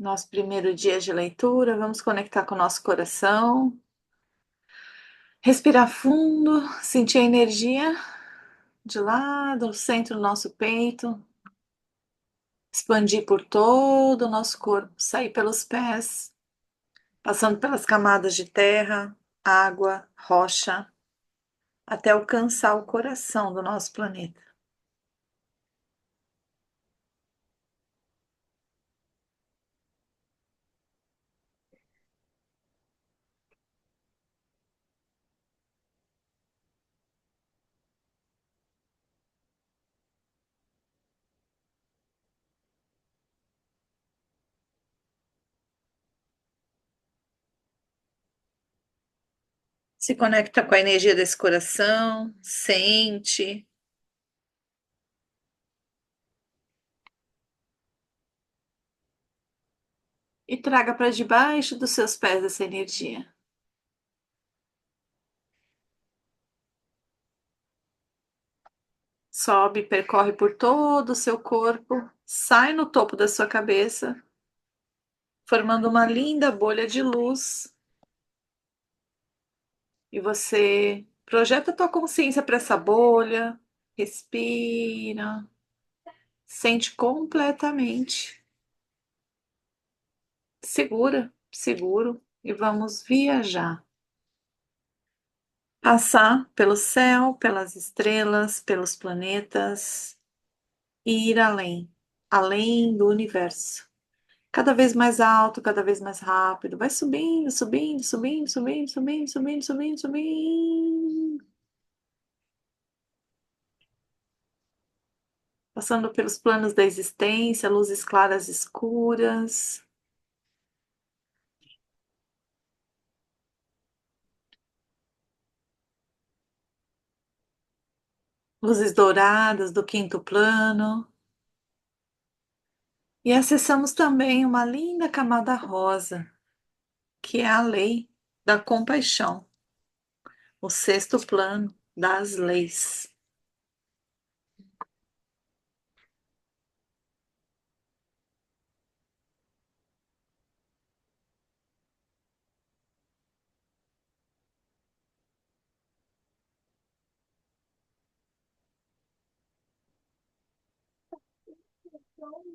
Nosso primeiro dia de leitura, vamos conectar com o nosso coração, respirar fundo, sentir a energia de lá do centro do nosso peito, expandir por todo o nosso corpo, sair pelos pés, passando pelas camadas de terra, água, rocha, até alcançar o coração do nosso planeta. Se conecta com a energia desse coração, sente e traga para debaixo dos seus pés essa energia. Sobe, percorre por todo o seu corpo, sai no topo da sua cabeça, formando uma linda bolha de luz. E você projeta a tua consciência para essa bolha, respira, sente completamente segura, seguro e vamos viajar. Passar pelo céu, pelas estrelas, pelos planetas e ir além, além do universo. Cada vez mais alto, cada vez mais rápido. Vai subindo, subindo, subindo, subindo, subindo, subindo, subindo, subindo. Passando pelos planos da existência, luzes claras e escuras, luzes douradas do quinto plano. E acessamos também uma linda camada rosa, que é a lei da compaixão, o sexto plano das leis.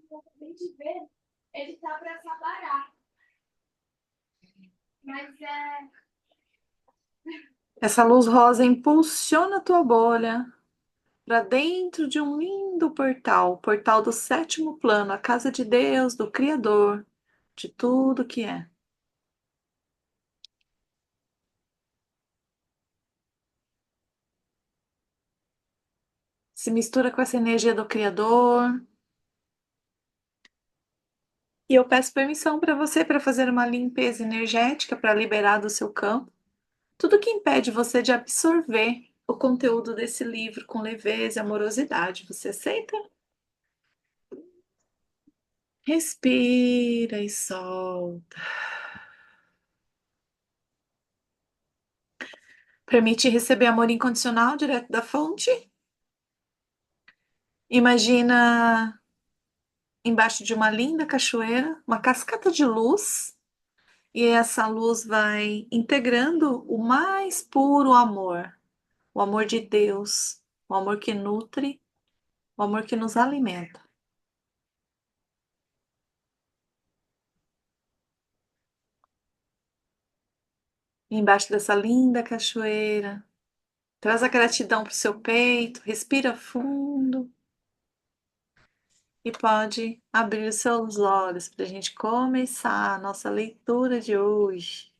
Eu acabei de ver, ele tá para Sabará, mas é. Essa luz rosa impulsiona a tua bolha para dentro de um lindo portal, o portal do sétimo plano, a casa de Deus, do Criador, de tudo que é. Se mistura com essa energia do Criador. E eu peço permissão para você para fazer uma limpeza energética para liberar do seu campo tudo que impede você de absorver o conteúdo desse livro com leveza e amorosidade. Você aceita? Respira e solta. Permite receber amor incondicional direto da fonte. Imagina embaixo de uma linda cachoeira, uma cascata de luz, e essa luz vai integrando o mais puro amor, o amor de Deus, o amor que nutre, o amor que nos alimenta. E embaixo dessa linda cachoeira, traz a gratidão para o seu peito, respira fundo e pode abrir os seus olhos para a gente começar a nossa leitura de hoje.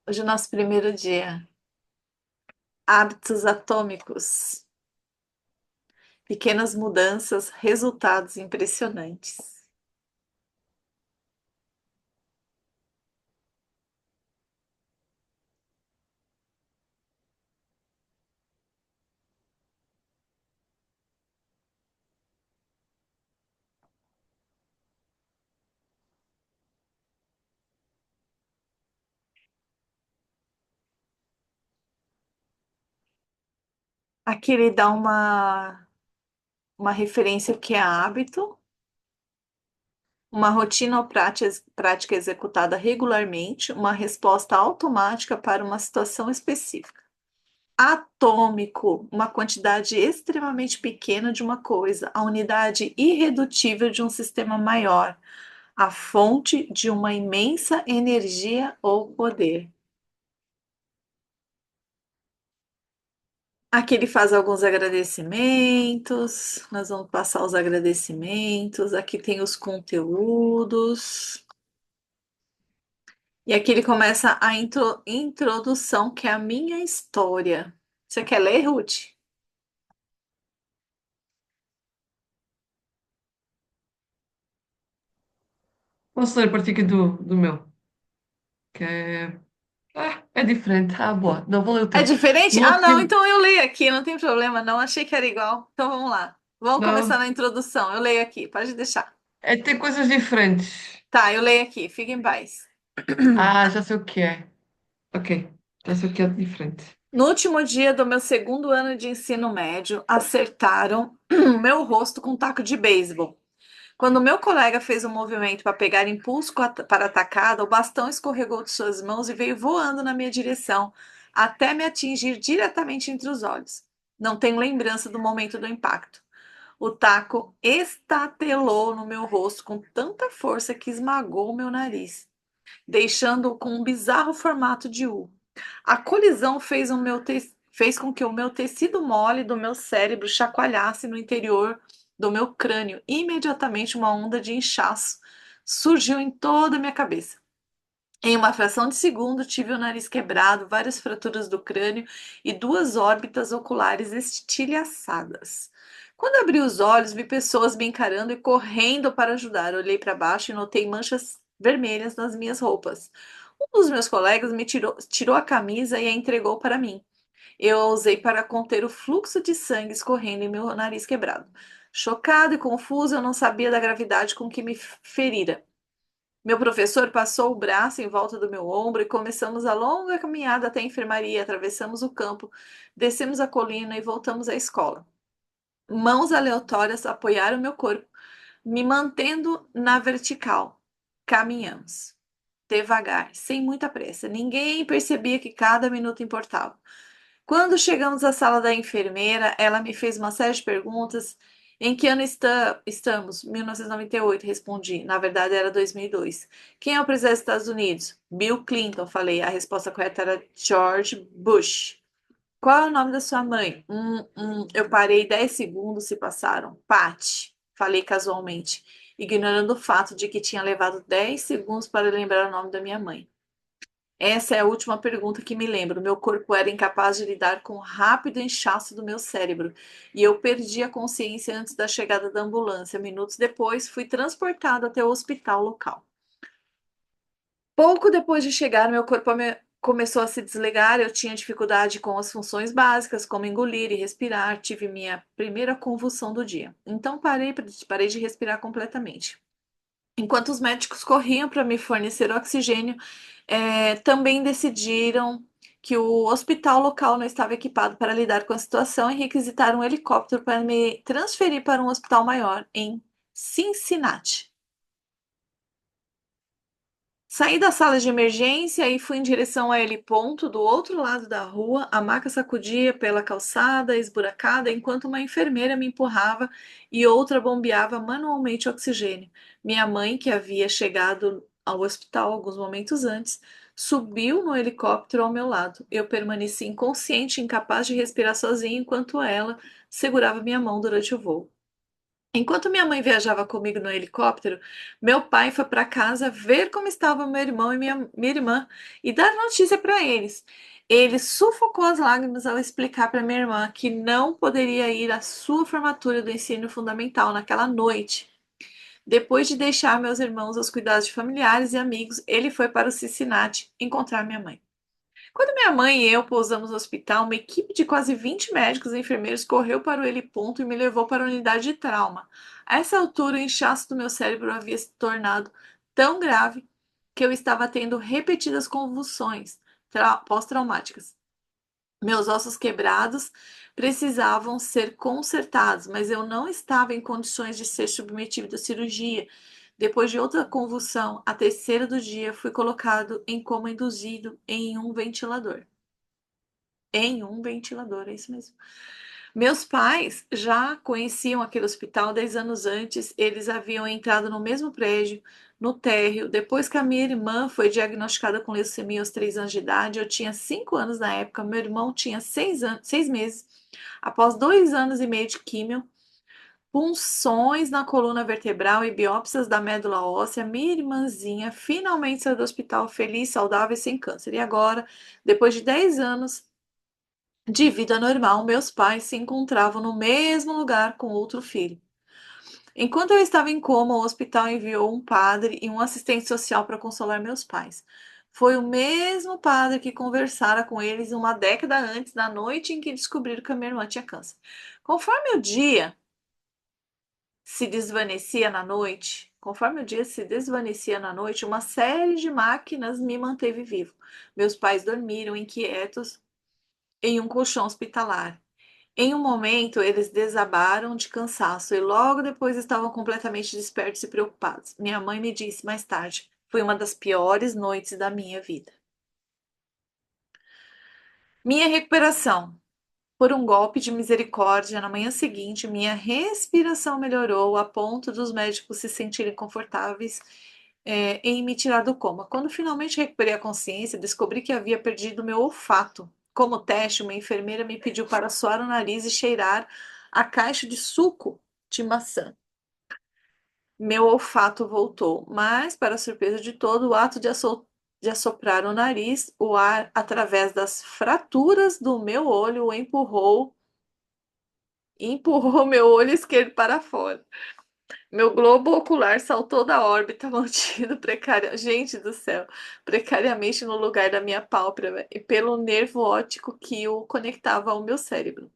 Hoje é o nosso primeiro dia. Hábitos atômicos. Pequenas mudanças, resultados impressionantes. Aqui ele dá uma referência que é hábito, uma rotina ou prática executada regularmente, uma resposta automática para uma situação específica. Atômico, uma quantidade extremamente pequena de uma coisa, a unidade irredutível de um sistema maior, a fonte de uma imensa energia ou poder. Aqui ele faz alguns agradecimentos, nós vamos passar os agradecimentos. Aqui tem os conteúdos. E aqui ele começa a introdução, que é a minha história. Você quer ler, Ruth? Posso ler a partir aqui do meu, que é. É diferente. Ah, boa. Não, vou ler o É teu. diferente? No Ah, não, último. então eu leio aqui, não tem problema, não. Achei que era igual. Então vamos lá. Vamos começar Não. na introdução. Eu leio aqui, pode deixar. É ter coisas diferentes. Tá, eu leio aqui, fique em paz. Ah, já sei o que é. Ok. Já sei o que é diferente. No último dia do meu segundo ano de ensino médio, acertaram o meu rosto com um taco de beisebol. Quando meu colega fez um movimento para pegar impulso para a atacada, o bastão escorregou de suas mãos e veio voando na minha direção, até me atingir diretamente entre os olhos. Não tenho lembrança do momento do impacto. O taco estatelou no meu rosto com tanta força que esmagou o meu nariz, deixando-o com um bizarro formato de U. A colisão fez com que o meu tecido mole do meu cérebro chacoalhasse no interior do meu crânio. Imediatamente, uma onda de inchaço surgiu em toda a minha cabeça. Em uma fração de segundo, tive o nariz quebrado, várias fraturas do crânio e duas órbitas oculares estilhaçadas. Quando abri os olhos, vi pessoas me encarando e correndo para ajudar. Olhei para baixo e notei manchas vermelhas nas minhas roupas. Um dos meus colegas me tirou a camisa e a entregou para mim. Eu a usei para conter o fluxo de sangue escorrendo em meu nariz quebrado. Chocado e confuso, eu não sabia da gravidade com que me ferira. Meu professor passou o braço em volta do meu ombro e começamos a longa caminhada até a enfermaria. Atravessamos o campo, descemos a colina e voltamos à escola. Mãos aleatórias apoiaram meu corpo, me mantendo na vertical. Caminhamos devagar, sem muita pressa. Ninguém percebia que cada minuto importava. Quando chegamos à sala da enfermeira, ela me fez uma série de perguntas. Em que ano estamos? 1998, respondi. Na verdade, era 2002. Quem é o presidente dos Estados Unidos? Bill Clinton, falei. A resposta correta era George Bush. Qual é o nome da sua mãe? Eu parei 10 segundos se passaram. Pat, falei casualmente, ignorando o fato de que tinha levado 10 segundos para lembrar o nome da minha mãe. Essa é a última pergunta que me lembro. Meu corpo era incapaz de lidar com o rápido inchaço do meu cérebro e eu perdi a consciência antes da chegada da ambulância. Minutos depois, fui transportado até o hospital local. Pouco depois de chegar, meu corpo começou a se desligar. Eu tinha dificuldade com as funções básicas, como engolir e respirar. Tive minha primeira convulsão do dia. Então parei de respirar completamente. Enquanto os médicos corriam para me fornecer oxigênio, também decidiram que o hospital local não estava equipado para lidar com a situação e requisitaram um helicóptero para me transferir para um hospital maior em Cincinnati. Saí da sala de emergência e fui em direção a ele ponto do outro lado da rua. A maca sacudia pela calçada esburacada enquanto uma enfermeira me empurrava e outra bombeava manualmente oxigênio. Minha mãe, que havia chegado ao hospital alguns momentos antes, subiu no helicóptero ao meu lado. Eu permaneci inconsciente, incapaz de respirar sozinha, enquanto ela segurava minha mão durante o voo. Enquanto minha mãe viajava comigo no helicóptero, meu pai foi para casa ver como estavam meu irmão e minha irmã e dar notícia para eles. Ele sufocou as lágrimas ao explicar para minha irmã que não poderia ir à sua formatura do ensino fundamental naquela noite. Depois de deixar meus irmãos aos cuidados de familiares e amigos, ele foi para o Cincinnati encontrar minha mãe. Quando minha mãe e eu pousamos no hospital, uma equipe de quase 20 médicos e enfermeiros correu para o heliponto e me levou para a unidade de trauma. A essa altura, o inchaço do meu cérebro havia se tornado tão grave que eu estava tendo repetidas convulsões pós-traumáticas. Meus ossos quebrados precisavam ser consertados, mas eu não estava em condições de ser submetido à cirurgia. Depois de outra convulsão, a terceira do dia, fui colocado em coma induzido em um ventilador. Em um ventilador, é isso mesmo. Meus pais já conheciam aquele hospital 10 anos antes, eles haviam entrado no mesmo prédio, no térreo. Depois que a minha irmã foi diagnosticada com leucemia aos 3 anos de idade, eu tinha 5 anos na época, meu irmão tinha 6 meses. Após 2 anos e meio de químio, punções na coluna vertebral e biópsias da médula óssea, minha irmãzinha finalmente saiu do hospital feliz, saudável e sem câncer. E agora, depois de 10 anos de vida normal, meus pais se encontravam no mesmo lugar com outro filho. Enquanto eu estava em coma, o hospital enviou um padre e um assistente social para consolar meus pais. Foi o mesmo padre que conversara com eles uma década antes, na noite em que descobriram que a minha irmã tinha câncer. Conforme o dia se desvanecia na noite, uma série de máquinas me manteve vivo. Meus pais dormiram inquietos em um colchão hospitalar. Em um momento, eles desabaram de cansaço e logo depois estavam completamente despertos e preocupados. Minha mãe me disse mais tarde: foi uma das piores noites da minha vida. Minha recuperação. Por um golpe de misericórdia, na manhã seguinte, minha respiração melhorou a ponto dos médicos se sentirem confortáveis, em me tirar do coma. Quando finalmente recuperei a consciência, descobri que havia perdido meu olfato. Como teste, uma enfermeira me pediu para suar o nariz e cheirar a caixa de suco de maçã. Meu olfato voltou, mas, para surpresa de todo, o ato de assoprar o nariz, o ar através das fraturas do meu olho o empurrou meu olho esquerdo para fora. Meu globo ocular saltou da órbita, mantido gente do céu, precariamente no lugar da minha pálpebra e pelo nervo óptico que o conectava ao meu cérebro.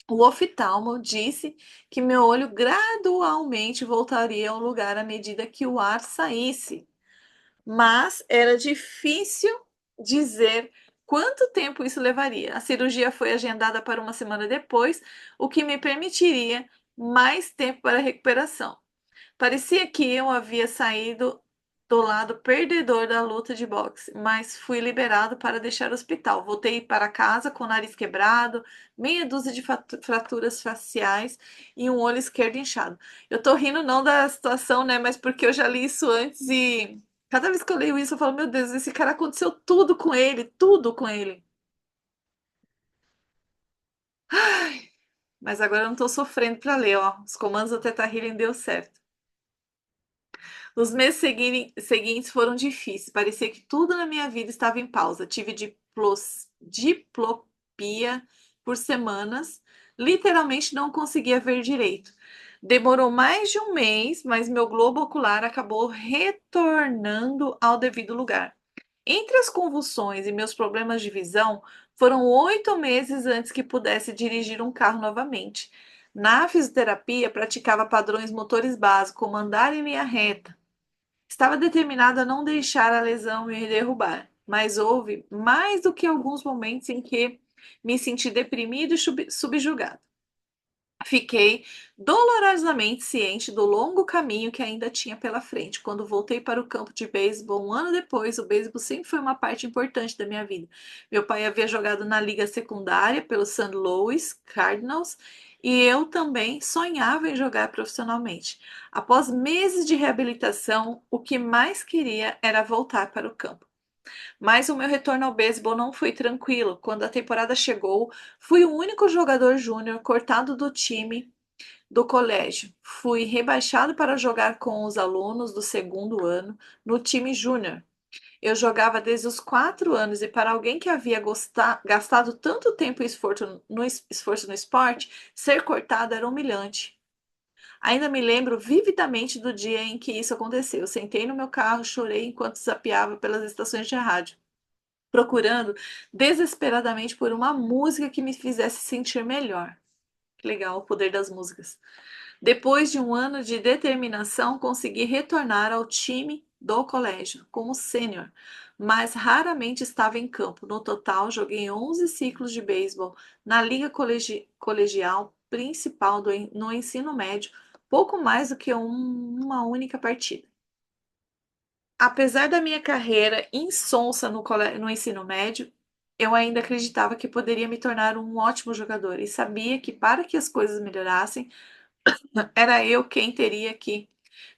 O oftalmo disse que meu olho gradualmente voltaria ao lugar à medida que o ar saísse, mas era difícil dizer quanto tempo isso levaria. A cirurgia foi agendada para uma semana depois, o que me permitiria mais tempo para a recuperação. Parecia que eu havia saído do lado perdedor da luta de boxe, mas fui liberado para deixar o hospital. Voltei para casa com o nariz quebrado, meia dúzia de fraturas faciais e um olho esquerdo inchado. Eu tô rindo não da situação, né, mas porque eu já li isso antes e cada vez que eu leio isso eu falo, meu Deus, esse cara aconteceu tudo com ele, tudo com ele. Mas agora eu não tô sofrendo para ler, ó. Os comandos do Teta Healing deu certo. Os meses seguintes foram difíceis. Parecia que tudo na minha vida estava em pausa. Tive diplopia por semanas. Literalmente não conseguia ver direito. Demorou mais de um mês, mas meu globo ocular acabou retornando ao devido lugar. Entre as convulsões e meus problemas de visão, foram 8 meses antes que pudesse dirigir um carro novamente. Na fisioterapia, praticava padrões motores básicos, como andar em linha reta. Estava determinada a não deixar a lesão me derrubar, mas houve mais do que alguns momentos em que me senti deprimido e subjugado. Fiquei dolorosamente ciente do longo caminho que ainda tinha pela frente. Quando voltei para o campo de beisebol um ano depois, o beisebol sempre foi uma parte importante da minha vida. Meu pai havia jogado na liga secundária pelo St. Louis Cardinals e eu também sonhava em jogar profissionalmente. Após meses de reabilitação, o que mais queria era voltar para o campo. Mas o meu retorno ao beisebol não foi tranquilo. Quando a temporada chegou, fui o único jogador júnior cortado do time do colégio. Fui rebaixado para jogar com os alunos do segundo ano no time júnior. Eu jogava desde os 4 anos e para alguém que havia gastado tanto tempo e esforço no esporte, ser cortado era humilhante. Ainda me lembro vividamente do dia em que isso aconteceu. Eu sentei no meu carro, chorei enquanto zapeava pelas estações de rádio, procurando desesperadamente por uma música que me fizesse sentir melhor. Que legal, o poder das músicas. Depois de um ano de determinação, consegui retornar ao time do colégio como sênior. mas raramente estava em campo. No total, joguei 11 ciclos de beisebol na liga colegial principal no ensino médio, pouco mais do que uma única partida. Apesar da minha carreira insonsa no ensino médio, eu ainda acreditava que poderia me tornar um ótimo jogador e sabia que para que as coisas melhorassem, era eu quem teria que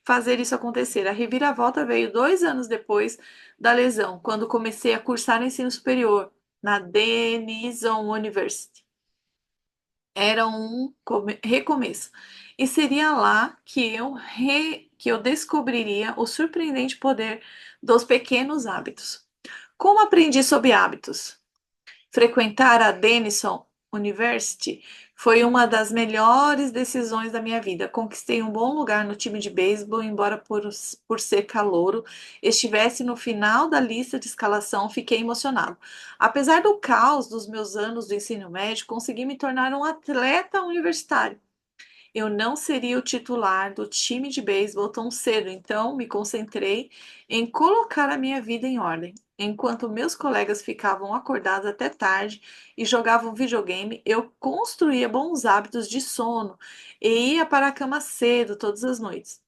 fazer isso acontecer. A reviravolta veio 2 anos depois da lesão, quando comecei a cursar ensino superior na Denison University. Era um recomeço. E seria lá que eu descobriria o surpreendente poder dos pequenos hábitos. Como aprendi sobre hábitos? Frequentar a Denison University foi uma das melhores decisões da minha vida. Conquistei um bom lugar no time de beisebol, embora por ser calouro estivesse no final da lista de escalação, fiquei emocionado. Apesar do caos dos meus anos do ensino médio, consegui me tornar um atleta universitário. Eu não seria o titular do time de beisebol tão cedo, então me concentrei em colocar a minha vida em ordem. Enquanto meus colegas ficavam acordados até tarde e jogavam videogame, eu construía bons hábitos de sono e ia para a cama cedo todas as noites.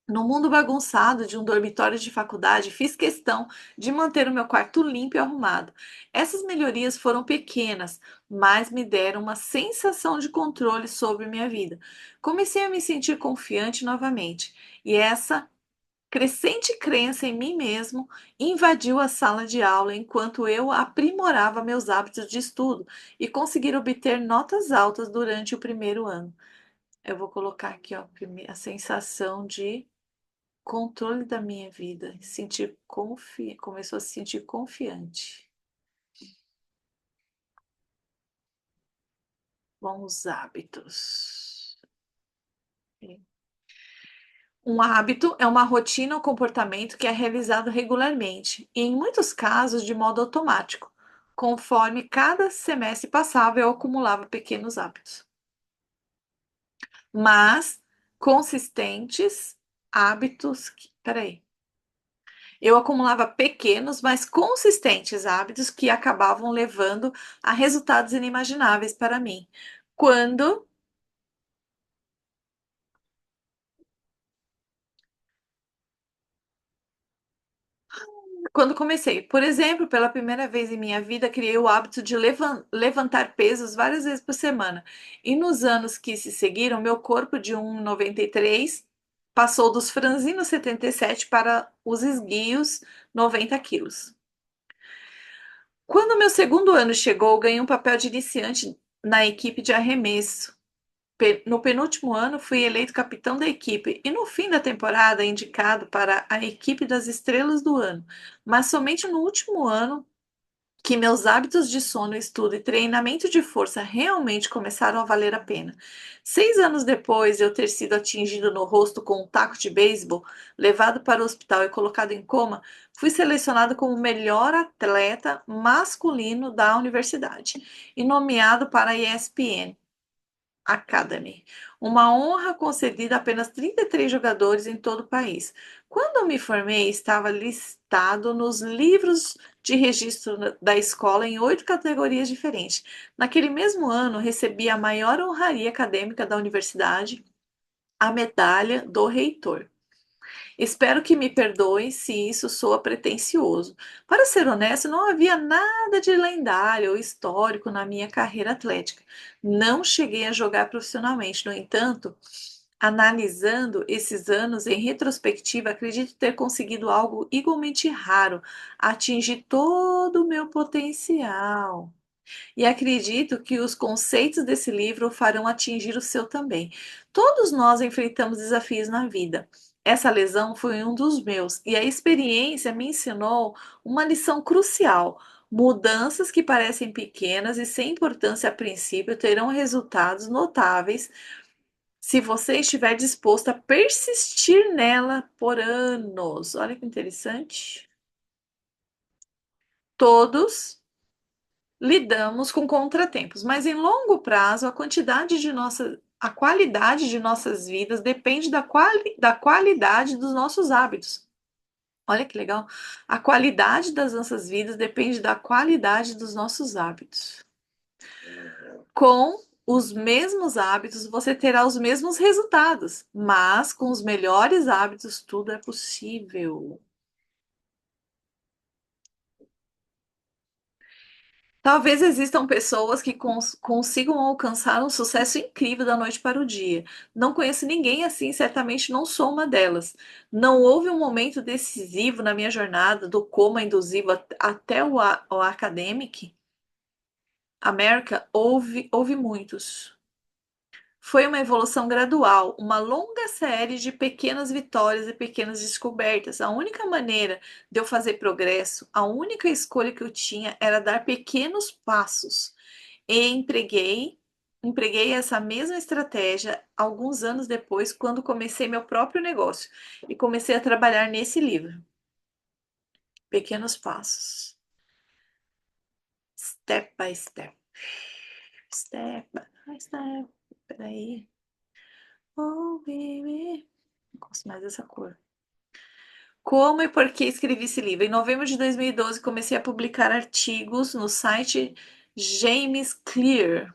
No mundo bagunçado de um dormitório de faculdade, fiz questão de manter o meu quarto limpo e arrumado. Essas melhorias foram pequenas, mas me deram uma sensação de controle sobre minha vida. Comecei a me sentir confiante novamente, e essa crescente crença em mim mesmo invadiu a sala de aula enquanto eu aprimorava meus hábitos de estudo e conseguir obter notas altas durante o primeiro ano. Eu vou colocar aqui, ó, a sensação de controle da minha vida, começou a se sentir confiante. Bons hábitos. Um hábito é uma rotina ou comportamento que é realizado regularmente e, em muitos casos, de modo automático. Conforme cada semestre passava, eu acumulava pequenos hábitos. Mas consistentes hábitos. Peraí. Eu acumulava pequenos, mas consistentes hábitos que acabavam levando a resultados inimagináveis para mim. Quando, quando comecei, por exemplo, pela primeira vez em minha vida, criei o hábito de levantar pesos várias vezes por semana. E nos anos que se seguiram, meu corpo de 1,93 passou dos franzinos 77 para os esguios 90 quilos. Quando meu segundo ano chegou, ganhei um papel de iniciante na equipe de arremesso. No penúltimo ano, fui eleito capitão da equipe e no fim da temporada indicado para a equipe das estrelas do ano. Mas somente no último ano que meus hábitos de sono, estudo e treinamento de força realmente começaram a valer a pena. 6 anos depois de eu ter sido atingido no rosto com um taco de beisebol, levado para o hospital e colocado em coma, fui selecionado como o melhor atleta masculino da universidade e nomeado para a ESPN. Academy, uma honra concedida a apenas 33 jogadores em todo o país. Quando eu me formei, estava listado nos livros de registro da escola em 8 categorias diferentes. Naquele mesmo ano, recebi a maior honraria acadêmica da universidade, a medalha do reitor. Espero que me perdoem se isso soa pretensioso. Para ser honesto, não havia nada de lendário ou histórico na minha carreira atlética. Não cheguei a jogar profissionalmente. No entanto, analisando esses anos em retrospectiva, acredito ter conseguido algo igualmente raro, atingir todo o meu potencial. E acredito que os conceitos desse livro farão atingir o seu também. Todos nós enfrentamos desafios na vida. Essa lesão foi um dos meus, e a experiência me ensinou uma lição crucial. Mudanças que parecem pequenas e sem importância a princípio terão resultados notáveis se você estiver disposto a persistir nela por anos. Olha que interessante. Todos lidamos com contratempos, mas em longo prazo a qualidade de nossas vidas depende da qualidade dos nossos hábitos. Olha que legal. A qualidade das nossas vidas depende da qualidade dos nossos hábitos. Com os mesmos hábitos, você terá os mesmos resultados, mas com os melhores hábitos, tudo é possível. Talvez existam pessoas que consigam alcançar um sucesso incrível da noite para o dia. Não conheço ninguém assim, certamente não sou uma delas. Não houve um momento decisivo na minha jornada, do coma induzivo até o academic. América, houve muitos. Foi uma evolução gradual, uma longa série de pequenas vitórias e pequenas descobertas. A única maneira de eu fazer progresso, a única escolha que eu tinha era dar pequenos passos. E empreguei essa mesma estratégia alguns anos depois, quando comecei meu próprio negócio e comecei a trabalhar nesse livro. Pequenos passos. Step by step. Step by step. Peraí. Oh, baby. Não gosto mais dessa cor. Como e por que escrevi esse livro? Em novembro de 2012, comecei a publicar artigos no site James Clear.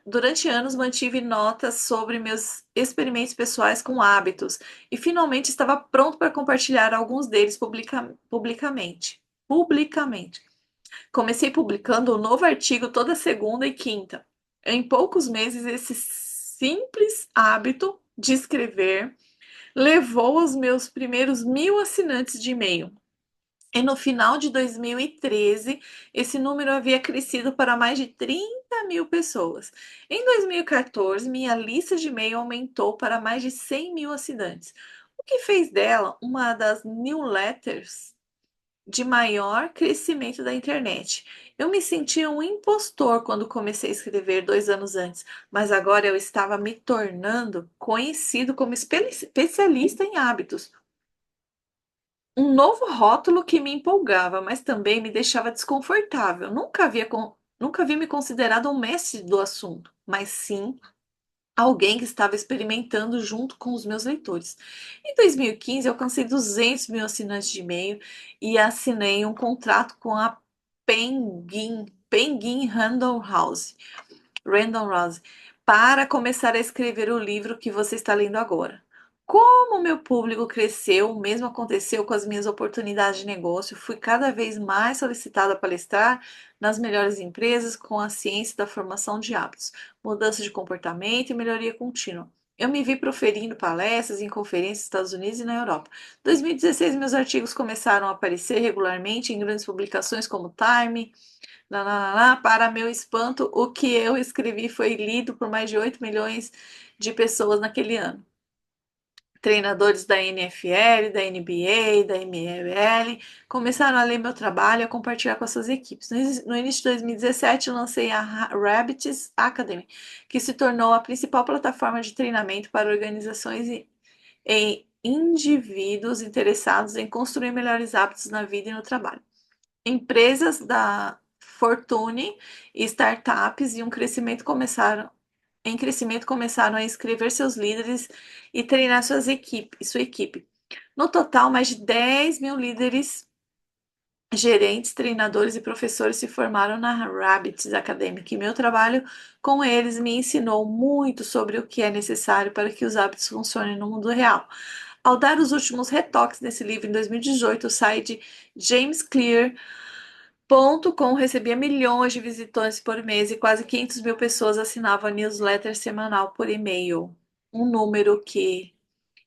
Durante anos, mantive notas sobre meus experimentos pessoais com hábitos e finalmente estava pronto para compartilhar alguns deles publicamente. Publicamente. Comecei publicando um novo artigo toda segunda e quinta. Em poucos meses, esse simples hábito de escrever levou aos meus primeiros 1.000 assinantes de e-mail. E no final de 2013, esse número havia crescido para mais de 30 mil pessoas. Em 2014, minha lista de e-mail aumentou para mais de 100 mil assinantes, o que fez dela uma das newsletters de maior crescimento da internet. Eu me sentia um impostor quando comecei a escrever 2 anos antes, mas agora eu estava me tornando conhecido como especialista em hábitos. Um novo rótulo que me empolgava, mas também me deixava desconfortável. Nunca havia me considerado um mestre do assunto, mas sim alguém que estava experimentando junto com os meus leitores. Em 2015, eu alcancei 200 mil assinantes de e-mail e assinei um contrato com a Penguin Random House, para começar a escrever o livro que você está lendo agora. Como meu público cresceu, o mesmo aconteceu com as minhas oportunidades de negócio. Fui cada vez mais solicitada a palestrar nas melhores empresas com a ciência da formação de hábitos, mudança de comportamento e melhoria contínua. Eu me vi proferindo palestras em conferências nos Estados Unidos e na Europa. Em 2016, meus artigos começaram a aparecer regularmente em grandes publicações como Time. Para meu espanto, o que eu escrevi foi lido por mais de 8 milhões de pessoas naquele ano. Treinadores da NFL, da NBA, da MLL começaram a ler meu trabalho e a compartilhar com as suas equipes. No início de 2017, lancei a Rabbits Academy, que se tornou a principal plataforma de treinamento para organizações e indivíduos interessados em construir melhores hábitos na vida e no trabalho. Empresas da Fortune e startups em crescimento começaram a inscrever seus líderes e treinar sua equipe. No total, mais de 10 mil líderes, gerentes, treinadores e professores se formaram na Rabbits Academy. Meu trabalho com eles me ensinou muito sobre o que é necessário para que os hábitos funcionem no mundo real. Ao dar os últimos retoques nesse livro em 2018, o site James Clear .com recebia milhões de visitantes por mês e quase 500 mil pessoas assinavam a newsletter semanal por e-mail. Um número que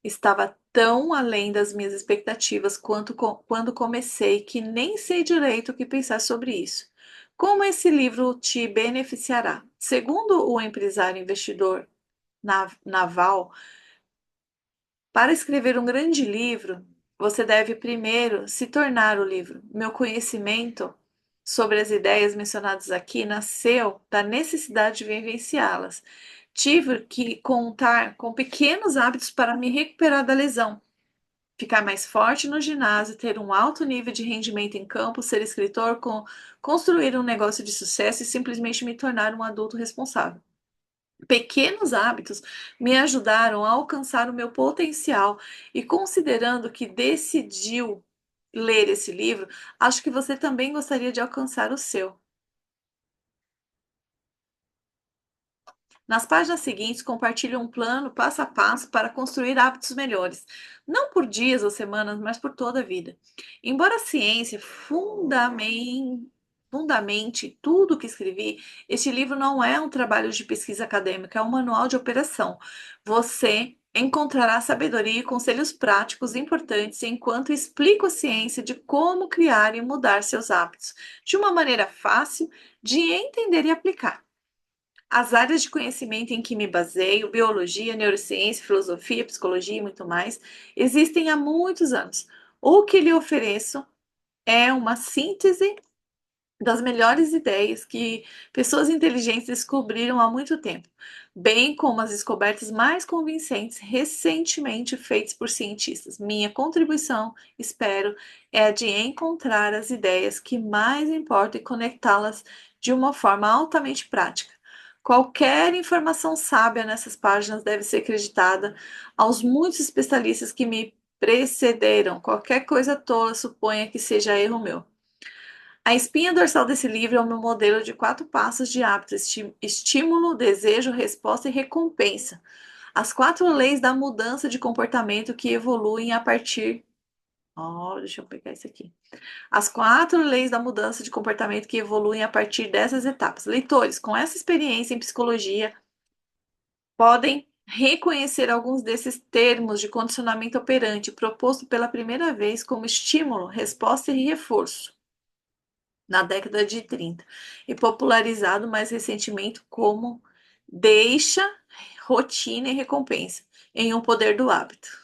estava tão além das minhas expectativas quando comecei que nem sei direito o que pensar sobre isso. Como esse livro te beneficiará? Segundo o empresário investidor naval, para escrever um grande livro, você deve primeiro se tornar o livro. Meu conhecimento sobre as ideias mencionadas aqui nasceu da necessidade de vivenciá-las. Tive que contar com pequenos hábitos para me recuperar da lesão, ficar mais forte no ginásio, ter um alto nível de rendimento em campo, ser escritor, construir um negócio de sucesso e simplesmente me tornar um adulto responsável. Pequenos hábitos me ajudaram a alcançar o meu potencial e considerando que decidiu ler esse livro, acho que você também gostaria de alcançar o seu. Nas páginas seguintes, compartilho um plano passo a passo para construir hábitos melhores, não por dias ou semanas, mas por toda a vida. Embora a ciência fundamente tudo o que escrevi, este livro não é um trabalho de pesquisa acadêmica, é um manual de operação. Você encontrará sabedoria e conselhos práticos importantes enquanto explico a ciência de como criar e mudar seus hábitos, de uma maneira fácil de entender e aplicar. As áreas de conhecimento em que me baseio, biologia, neurociência, filosofia, psicologia e muito mais, existem há muitos anos. O que lhe ofereço é uma síntese das melhores ideias que pessoas inteligentes descobriram há muito tempo, bem como as descobertas mais convincentes recentemente feitas por cientistas. Minha contribuição, espero, é a de encontrar as ideias que mais importam e conectá-las de uma forma altamente prática. Qualquer informação sábia nessas páginas deve ser acreditada aos muitos especialistas que me precederam. Qualquer coisa tola suponha que seja erro meu. A espinha dorsal desse livro é o meu modelo de 4 passos de hábito: estímulo, desejo, resposta e recompensa. As 4 leis da mudança de comportamento que evoluem a partir. Oh, deixa eu pegar isso aqui. As 4 leis da mudança de comportamento que evoluem a partir dessas etapas. Leitores, com essa experiência em psicologia, podem reconhecer alguns desses termos de condicionamento operante proposto pela primeira vez como estímulo, resposta e reforço na década de 30 e popularizado mais recentemente como deixa, rotina e recompensa em O Poder do Hábito.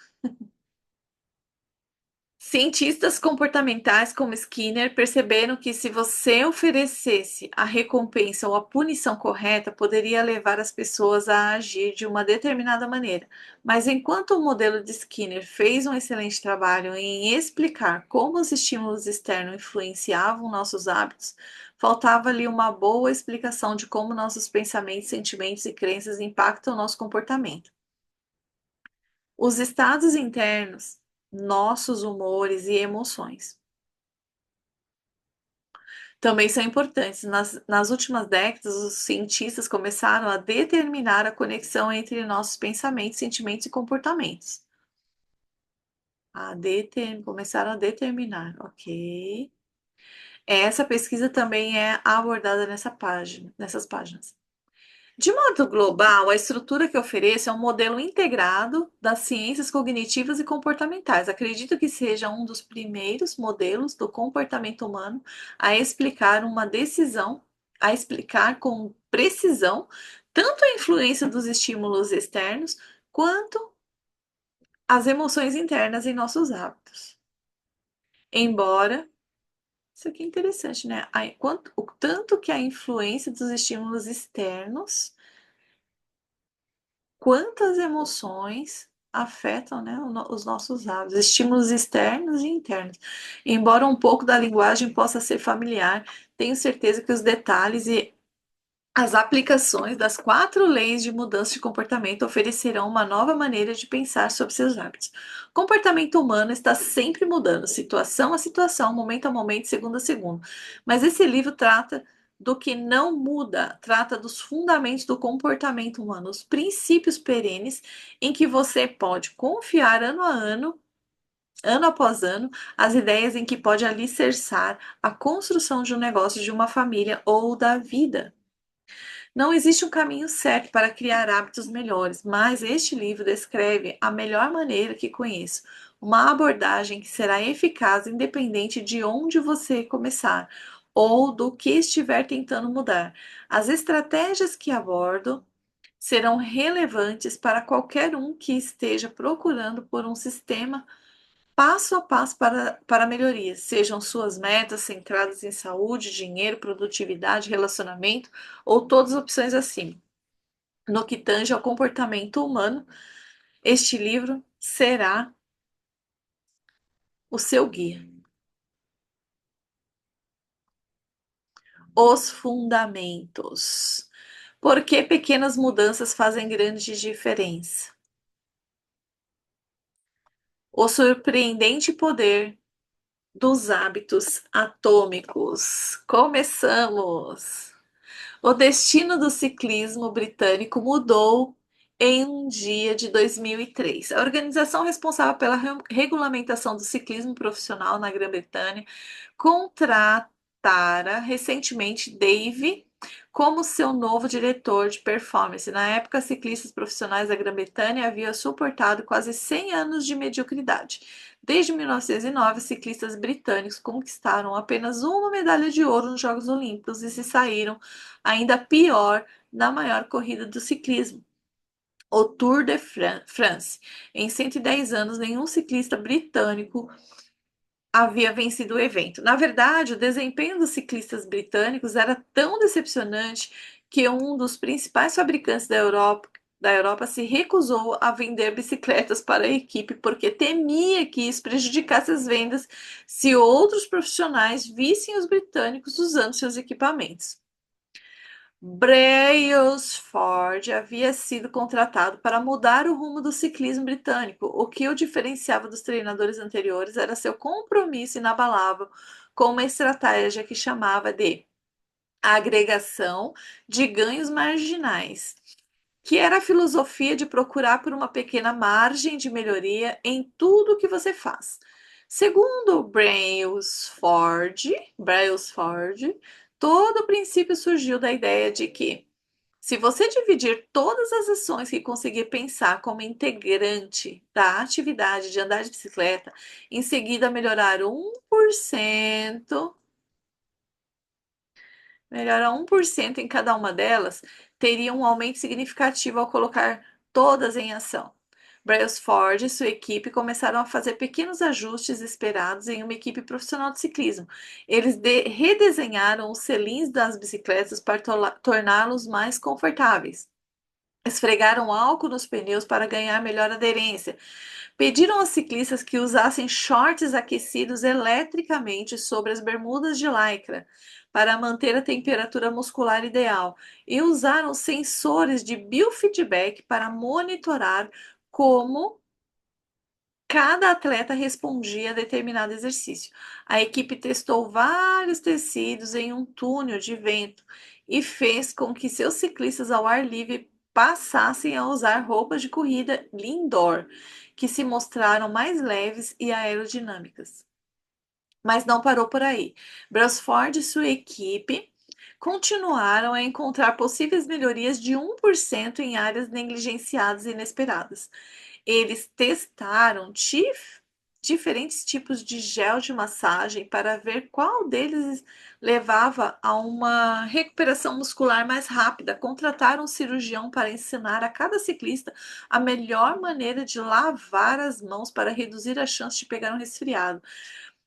Cientistas comportamentais como Skinner perceberam que se você oferecesse a recompensa ou a punição correta, poderia levar as pessoas a agir de uma determinada maneira. Mas enquanto o modelo de Skinner fez um excelente trabalho em explicar como os estímulos externos influenciavam nossos hábitos, faltava-lhe uma boa explicação de como nossos pensamentos, sentimentos e crenças impactam nosso comportamento. Os estados internos, nossos humores e emoções também são importantes. Nas últimas décadas, os cientistas começaram a determinar a conexão entre nossos pensamentos, sentimentos e comportamentos. Começaram a determinar, ok. Essa pesquisa também é abordada nessas páginas. De modo global, a estrutura que ofereço é um modelo integrado das ciências cognitivas e comportamentais. Acredito que seja um dos primeiros modelos do comportamento humano a explicar uma decisão, a explicar com precisão tanto a influência dos estímulos externos quanto as emoções internas em nossos hábitos. Embora, isso aqui é interessante, né? O tanto que a influência dos estímulos externos quantas emoções afetam, né, os nossos hábitos, estímulos externos e internos. Embora um pouco da linguagem possa ser familiar, tenho certeza que os detalhes e as aplicações das 4 leis de mudança de comportamento oferecerão uma nova maneira de pensar sobre seus hábitos. O comportamento humano está sempre mudando, situação a situação, momento a momento, segundo a segundo. Mas esse livro trata do que não muda, trata dos fundamentos do comportamento humano, os princípios perenes em que você pode confiar ano após ano, as ideias em que pode alicerçar a construção de um negócio, de uma família ou da vida. Não existe um caminho certo para criar hábitos melhores, mas este livro descreve a melhor maneira que conheço, uma abordagem que será eficaz independente de onde você começar ou do que estiver tentando mudar. As estratégias que abordo serão relevantes para qualquer um que esteja procurando por um sistema passo a passo para melhorias, sejam suas metas centradas em saúde, dinheiro, produtividade, relacionamento ou todas as opções acima. No que tange ao comportamento humano, este livro será o seu guia. Os fundamentos. Por que pequenas mudanças fazem grande diferença? O surpreendente poder dos hábitos atômicos. Começamos! O destino do ciclismo britânico mudou em um dia de 2003. A organização responsável pela regulamentação do ciclismo profissional na Grã-Bretanha contratara recentemente Dave como seu novo diretor de performance. Na época, ciclistas profissionais da Grã-Bretanha haviam suportado quase 100 anos de mediocridade. Desde 1909, ciclistas britânicos conquistaram apenas uma medalha de ouro nos Jogos Olímpicos e se saíram ainda pior na maior corrida do ciclismo, o Tour de France. Em 110 anos, nenhum ciclista britânico havia vencido o evento. Na verdade, o desempenho dos ciclistas britânicos era tão decepcionante que um dos principais fabricantes da Europa se recusou a vender bicicletas para a equipe porque temia que isso prejudicasse as vendas se outros profissionais vissem os britânicos usando seus equipamentos. Brailsford havia sido contratado para mudar o rumo do ciclismo britânico. O que o diferenciava dos treinadores anteriores era seu compromisso inabalável com uma estratégia que chamava de agregação de ganhos marginais, que era a filosofia de procurar por uma pequena margem de melhoria em tudo que você faz. Segundo Brailsford, todo o princípio surgiu da ideia de que se você dividir todas as ações que conseguir pensar como integrante da atividade de andar de bicicleta, em seguida melhorar 1% em cada uma delas, teria um aumento significativo ao colocar todas em ação. Brailsford e sua equipe começaram a fazer pequenos ajustes esperados em uma equipe profissional de ciclismo. Eles redesenharam os selins das bicicletas para torná-los mais confortáveis. Esfregaram álcool nos pneus para ganhar melhor aderência. Pediram aos ciclistas que usassem shorts aquecidos eletricamente sobre as bermudas de lycra para manter a temperatura muscular ideal e usaram sensores de biofeedback para monitorar como cada atleta respondia a determinado exercício. A equipe testou vários tecidos em um túnel de vento e fez com que seus ciclistas ao ar livre passassem a usar roupas de corrida indoor, que se mostraram mais leves e aerodinâmicas. Mas não parou por aí. Brailsford e sua equipe continuaram a encontrar possíveis melhorias de 1% em áreas negligenciadas e inesperadas. Eles testaram diferentes tipos de gel de massagem para ver qual deles levava a uma recuperação muscular mais rápida. Contrataram um cirurgião para ensinar a cada ciclista a melhor maneira de lavar as mãos para reduzir a chance de pegar um resfriado.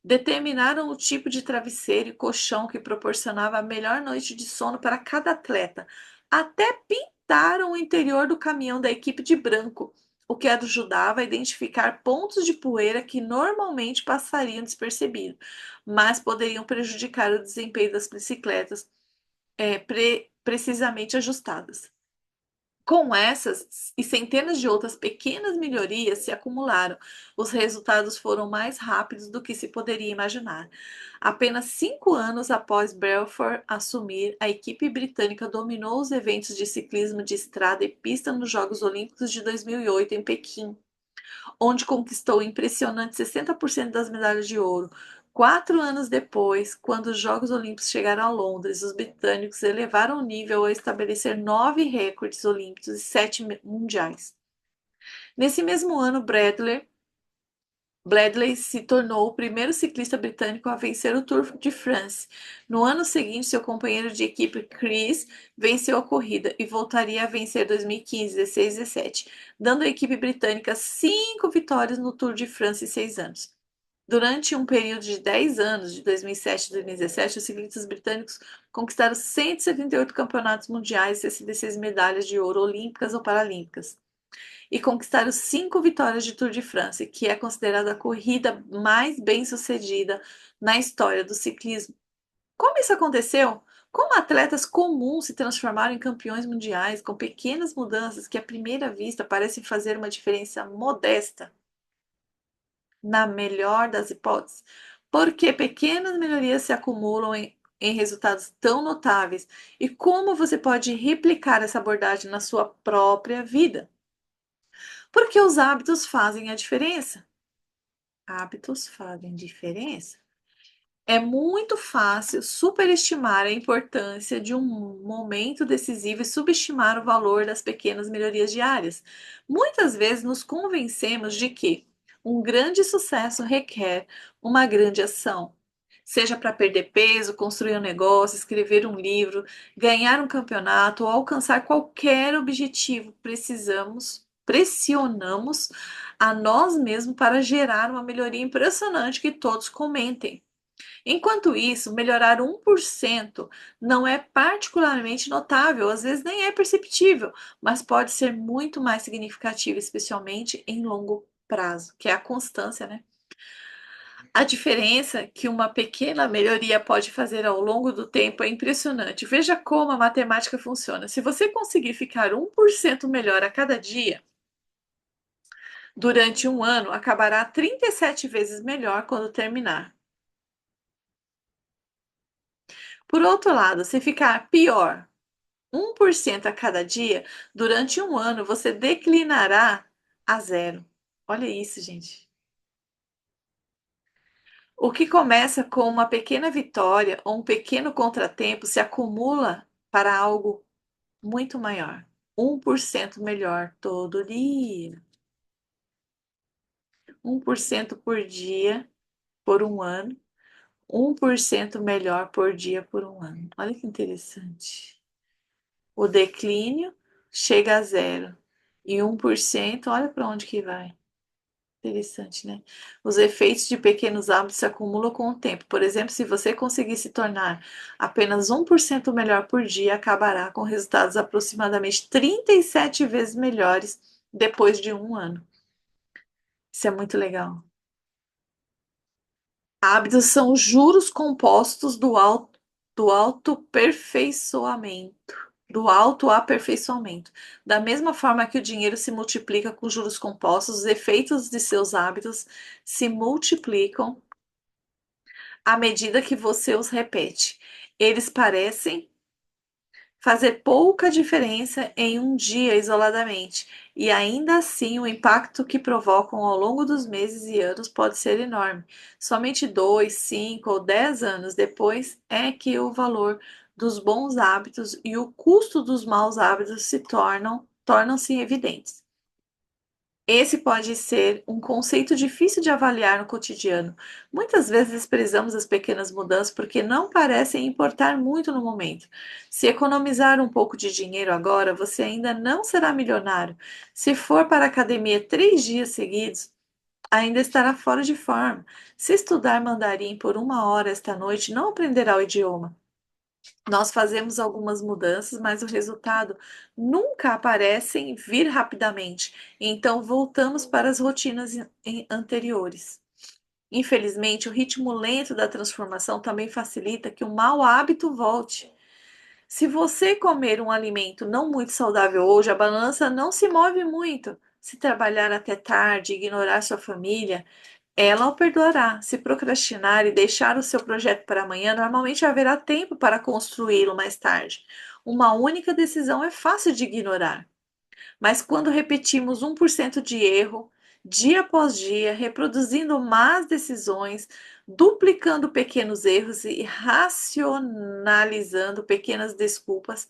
Determinaram o tipo de travesseiro e colchão que proporcionava a melhor noite de sono para cada atleta. Até pintaram o interior do caminhão da equipe de branco, o que ajudava a identificar pontos de poeira que normalmente passariam despercebidos, mas poderiam prejudicar o desempenho das bicicletas precisamente ajustadas. Com essas e centenas de outras pequenas melhorias se acumularam, os resultados foram mais rápidos do que se poderia imaginar. Apenas 5 anos após Belfort assumir, a equipe britânica dominou os eventos de ciclismo de estrada e pista nos Jogos Olímpicos de 2008 em Pequim, onde conquistou impressionantes 60% das medalhas de ouro. 4 anos depois, quando os Jogos Olímpicos chegaram a Londres, os britânicos elevaram o nível a estabelecer 9 recordes olímpicos e 7 mundiais. Nesse mesmo ano, Bradley se tornou o primeiro ciclista britânico a vencer o Tour de France. No ano seguinte, seu companheiro de equipe Chris venceu a corrida e voltaria a vencer 2015, 16 e 17, dando à equipe britânica 5 vitórias no Tour de France em 6 anos. Durante um período de 10 anos, de 2007 a 2017, os ciclistas britânicos conquistaram 178 campeonatos mundiais e 66 medalhas de ouro olímpicas ou paralímpicas e conquistaram 5 vitórias de Tour de France, que é considerada a corrida mais bem-sucedida na história do ciclismo. Como isso aconteceu? Como atletas comuns se transformaram em campeões mundiais com pequenas mudanças que, à primeira vista, parecem fazer uma diferença modesta, na melhor das hipóteses, porque pequenas melhorias se acumulam em resultados tão notáveis e como você pode replicar essa abordagem na sua própria vida? Porque os hábitos fazem a diferença. Hábitos fazem diferença. É muito fácil superestimar a importância de um momento decisivo e subestimar o valor das pequenas melhorias diárias. Muitas vezes nos convencemos de que um grande sucesso requer uma grande ação. Seja para perder peso, construir um negócio, escrever um livro, ganhar um campeonato ou alcançar qualquer objetivo, pressionamos a nós mesmos para gerar uma melhoria impressionante que todos comentem. Enquanto isso, melhorar 1% não é particularmente notável, às vezes nem é perceptível, mas pode ser muito mais significativo, especialmente em longo prazo, que é a constância, né? A diferença que uma pequena melhoria pode fazer ao longo do tempo é impressionante. Veja como a matemática funciona. Se você conseguir ficar 1% melhor a cada dia, durante um ano, acabará 37 vezes melhor quando terminar. Por outro lado, se ficar pior 1% a cada dia, durante um ano você declinará a zero. Olha isso, gente. O que começa com uma pequena vitória ou um pequeno contratempo se acumula para algo muito maior. 1% melhor todo dia. 1% por dia por um ano. 1% melhor por dia por um ano. Olha que interessante. O declínio chega a zero. E 1%, olha para onde que vai. Interessante, né? Os efeitos de pequenos hábitos se acumulam com o tempo. Por exemplo, se você conseguir se tornar apenas 1% melhor por dia, acabará com resultados aproximadamente 37 vezes melhores depois de um ano. Isso é muito legal. Hábitos são os juros compostos do autoaperfeiçoamento. Do autoaperfeiçoamento. Da mesma forma que o dinheiro se multiplica com juros compostos, os efeitos de seus hábitos se multiplicam à medida que você os repete. Eles parecem fazer pouca diferença em um dia isoladamente, e ainda assim o impacto que provocam ao longo dos meses e anos pode ser enorme. Somente 2, 5 ou 10 anos depois é que o valor dos bons hábitos e o custo dos maus hábitos tornam-se evidentes. Esse pode ser um conceito difícil de avaliar no cotidiano. Muitas vezes desprezamos as pequenas mudanças porque não parecem importar muito no momento. Se economizar um pouco de dinheiro agora, você ainda não será milionário. Se for para a academia 3 dias seguidos, ainda estará fora de forma. Se estudar mandarim por 1 hora esta noite, não aprenderá o idioma. Nós fazemos algumas mudanças, mas o resultado nunca aparece em vir rapidamente. Então voltamos para as rotinas anteriores. Infelizmente, o ritmo lento da transformação também facilita que o mau hábito volte. Se você comer um alimento não muito saudável hoje, a balança não se move muito. Se trabalhar até tarde, ignorar sua família, ela o perdoará. Se procrastinar e deixar o seu projeto para amanhã, normalmente haverá tempo para construí-lo mais tarde. Uma única decisão é fácil de ignorar, mas quando repetimos 1% de erro, dia após dia, reproduzindo más decisões, duplicando pequenos erros e racionalizando pequenas desculpas,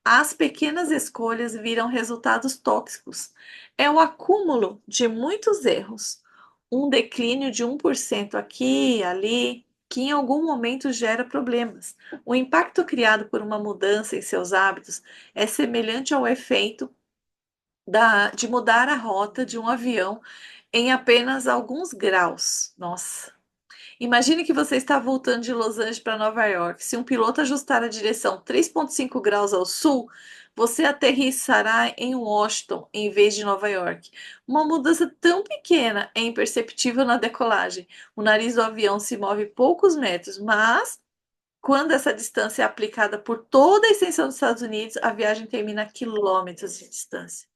as pequenas escolhas viram resultados tóxicos. É o acúmulo de muitos erros, um declínio de 1% aqui e ali, que em algum momento gera problemas. O impacto criado por uma mudança em seus hábitos é semelhante ao efeito de mudar a rota de um avião em apenas alguns graus. Nossa! Imagine que você está voltando de Los Angeles para Nova York. Se um piloto ajustar a direção 3,5 graus ao sul, você aterrissará em Washington em vez de Nova York. Uma mudança tão pequena é imperceptível na decolagem. O nariz do avião se move poucos metros, mas Quando essa distância é aplicada por toda a extensão dos Estados Unidos, a viagem termina a quilômetros de distância.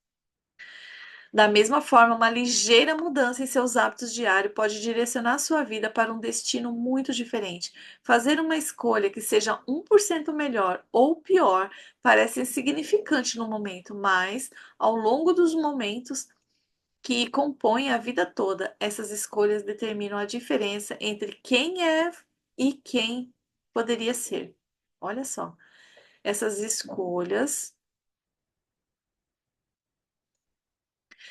Da mesma forma, uma ligeira mudança em seus hábitos diários pode direcionar sua vida para um destino muito diferente. Fazer uma escolha que seja 1% melhor ou pior parece insignificante no momento, mas ao longo dos momentos que compõem a vida toda, essas escolhas determinam a diferença entre quem é e quem poderia ser. Olha só, essas escolhas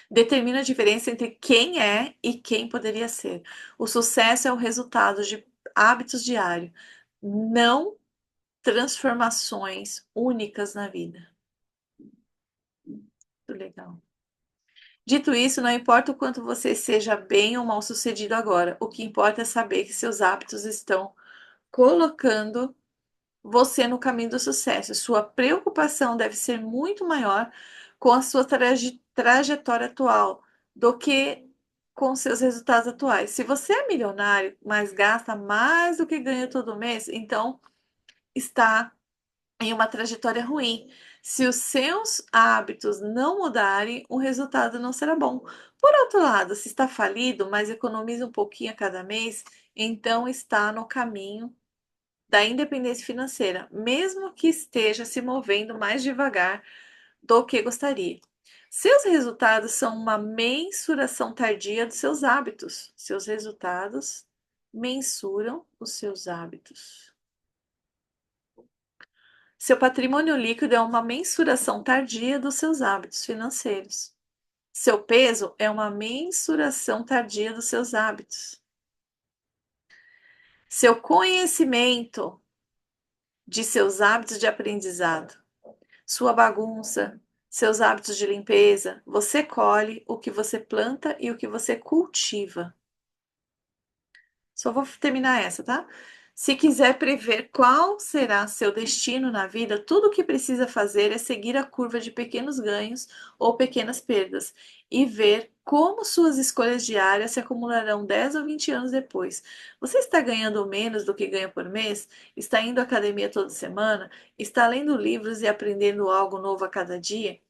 determina a diferença entre quem é e quem poderia ser. O sucesso é o resultado de hábitos diários, não transformações únicas na vida. Muito legal. Dito isso, não importa o quanto você seja bem ou mal sucedido agora, o que importa é saber que seus hábitos estão colocando você no caminho do sucesso. Sua preocupação deve ser muito maior com a sua trajetória atual do que com seus resultados atuais. Se você é milionário, mas gasta mais do que ganha todo mês, então está em uma trajetória ruim. Se os seus hábitos não mudarem, o resultado não será bom. Por outro lado, se está falido, mas economiza um pouquinho a cada mês, então está no caminho da independência financeira, mesmo que esteja se movendo mais devagar do que gostaria. Seus resultados são uma mensuração tardia dos seus hábitos. Seus resultados mensuram os seus hábitos. Seu patrimônio líquido é uma mensuração tardia dos seus hábitos financeiros. Seu peso é uma mensuração tardia dos seus hábitos. Seu conhecimento de seus hábitos de aprendizado. Sua bagunça, seus hábitos de limpeza. Você colhe o que você planta e o que você cultiva. Só vou terminar essa, tá? Se quiser prever qual será seu destino na vida, tudo o que precisa fazer é seguir a curva de pequenos ganhos ou pequenas perdas e ver como suas escolhas diárias se acumularão 10 ou 20 anos depois. Você está ganhando menos do que ganha por mês? Está indo à academia toda semana? Está lendo livros e aprendendo algo novo a cada dia?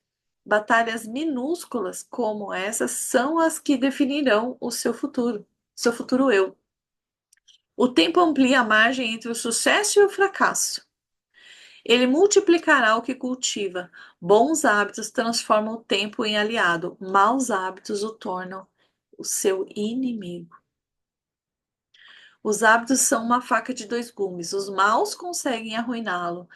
Batalhas minúsculas como essas são as que definirão o seu futuro eu. O tempo amplia a margem entre o sucesso e o fracasso. Ele multiplicará o que cultiva. Bons hábitos transformam o tempo em aliado, maus hábitos o tornam o seu inimigo. Os hábitos são uma faca de dois gumes. Os maus conseguem arruiná-lo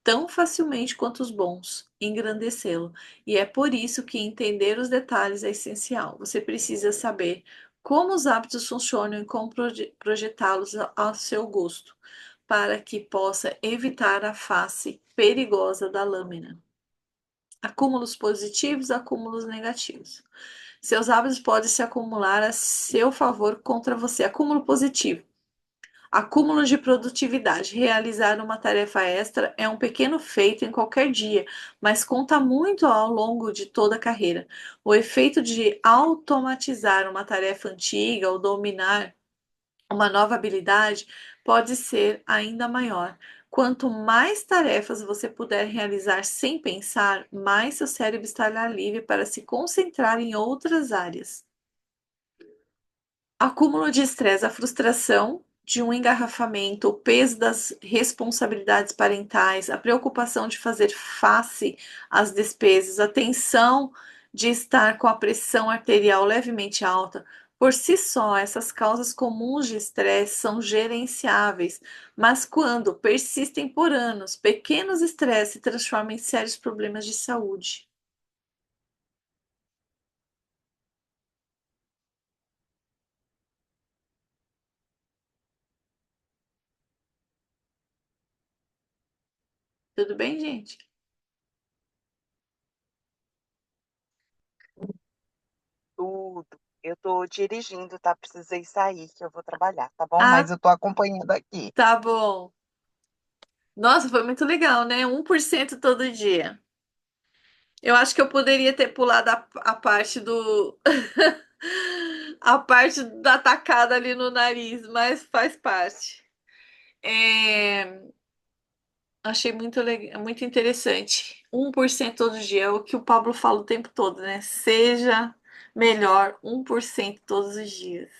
tão facilmente quanto os bons, engrandecê-lo. E é por isso que entender os detalhes é essencial. Você precisa saber como os hábitos funcionam e como projetá-los ao seu gosto, para que possa evitar a face perigosa da lâmina. Acúmulos positivos, acúmulos negativos. Seus hábitos podem se acumular a seu favor contra você. Acúmulo positivo. Acúmulo de produtividade. Realizar uma tarefa extra é um pequeno feito em qualquer dia, mas conta muito ao longo de toda a carreira. O efeito de automatizar uma tarefa antiga ou dominar uma nova habilidade pode ser ainda maior. Quanto mais tarefas você puder realizar sem pensar, mais seu cérebro estará livre para se concentrar em outras áreas. Acúmulo de estresse, a frustração de um engarrafamento, o peso das responsabilidades parentais, a preocupação de fazer face às despesas, a tensão de estar com a pressão arterial levemente alta. Por si só, essas causas comuns de estresse são gerenciáveis, mas quando persistem por anos, pequenos estresses se transformam em sérios problemas de saúde. Tudo bem, gente? Tudo. Eu tô dirigindo, tá? Precisei sair, que eu vou trabalhar, tá bom? Mas Ah, eu tô acompanhando aqui. tá bom. Nossa, foi muito legal, né? 1% todo dia. Eu acho que eu poderia ter pulado a parte do. A parte da tacada ali no nariz, mas faz parte. É, Achei muito legal, muito interessante. 1% todo dia é o que o Pablo fala o tempo todo, né? Seja melhor 1% todos os dias.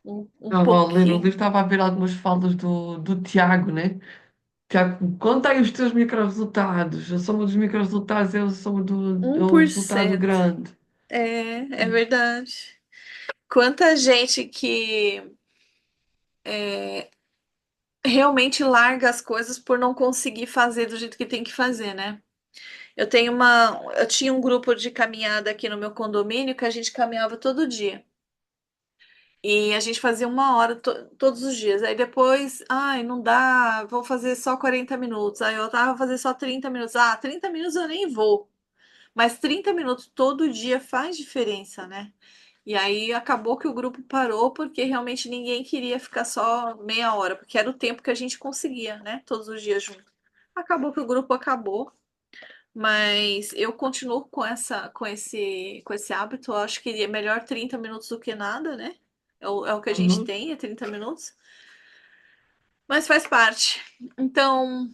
Um Estava a ler o livro, pouquinho. estava a ver algumas falas do Tiago, né? Tiago, conta aí os teus micro-resultados. A soma dos micro-resultados é a soma um é o por resultado cento grande. É verdade. Quanta gente que realmente larga as coisas por não conseguir fazer do jeito que tem que fazer, né? Eu tinha um grupo de caminhada aqui no meu condomínio que a gente caminhava todo dia. E a gente fazia 1 hora todos os dias. Aí depois, ai, não dá, vou fazer só 40 minutos. Aí eu tava fazer só 30 minutos. Ah, 30 minutos eu nem vou. Mas 30 minutos todo dia faz diferença, né? E aí acabou que o grupo parou porque realmente ninguém queria ficar só meia hora, porque era o tempo que a gente conseguia, né? Todos os dias junto. Acabou que o grupo acabou, mas eu continuo com esse hábito. Eu acho que é melhor 30 minutos do que nada, né? É o que a gente Uhum. tem, é 30 minutos. Mas faz parte. Então,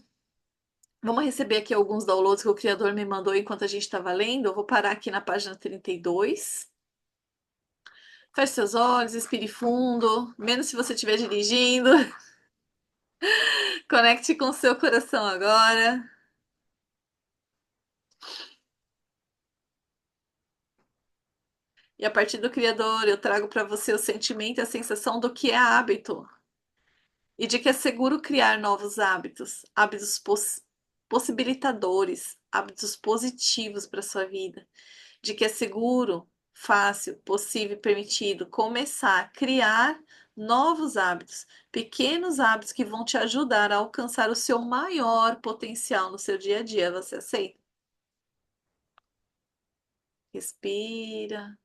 vamos receber aqui alguns downloads que o criador me mandou enquanto a gente estava lendo. Eu vou parar aqui na página 32. Feche seus olhos, respire fundo, menos se você estiver dirigindo. Conecte com o seu coração agora. E a partir do Criador, eu trago para você o sentimento e a sensação do que é hábito e de que é seguro criar novos hábitos, hábitos possibilitadores, hábitos positivos para sua vida, de que é seguro, fácil, possível e permitido começar a criar novos hábitos, pequenos hábitos que vão te ajudar a alcançar o seu maior potencial no seu dia a dia. Você aceita? Respira.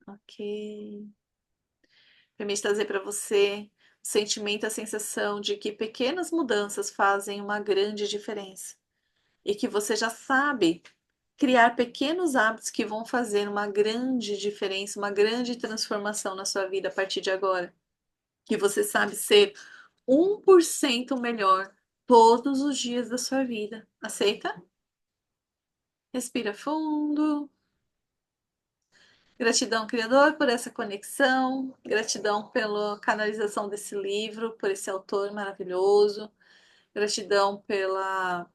Ok. Permite trazer para você o sentimento, a sensação de que pequenas mudanças fazem uma grande diferença e que você já sabe criar pequenos hábitos que vão fazer uma grande diferença, uma grande transformação na sua vida a partir de agora. Que você sabe ser 1% melhor todos os dias da sua vida. Aceita? Respira fundo. Gratidão, Criador, por essa conexão. Gratidão pela canalização desse livro, por esse autor maravilhoso. Gratidão pela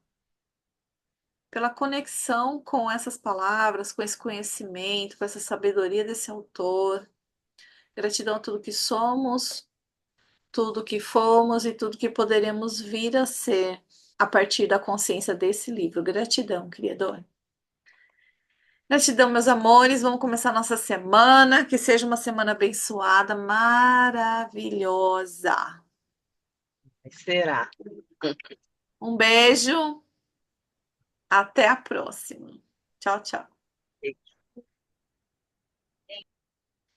conexão com essas palavras, com esse conhecimento, com essa sabedoria desse autor. Gratidão a tudo que somos, tudo que fomos e tudo que poderemos vir a ser a partir da consciência desse livro. Gratidão, Criador. Gratidão, meus amores. Vamos começar nossa semana. Que seja uma semana abençoada, maravilhosa. Será? Um beijo. Até a próxima. Tchau, tchau.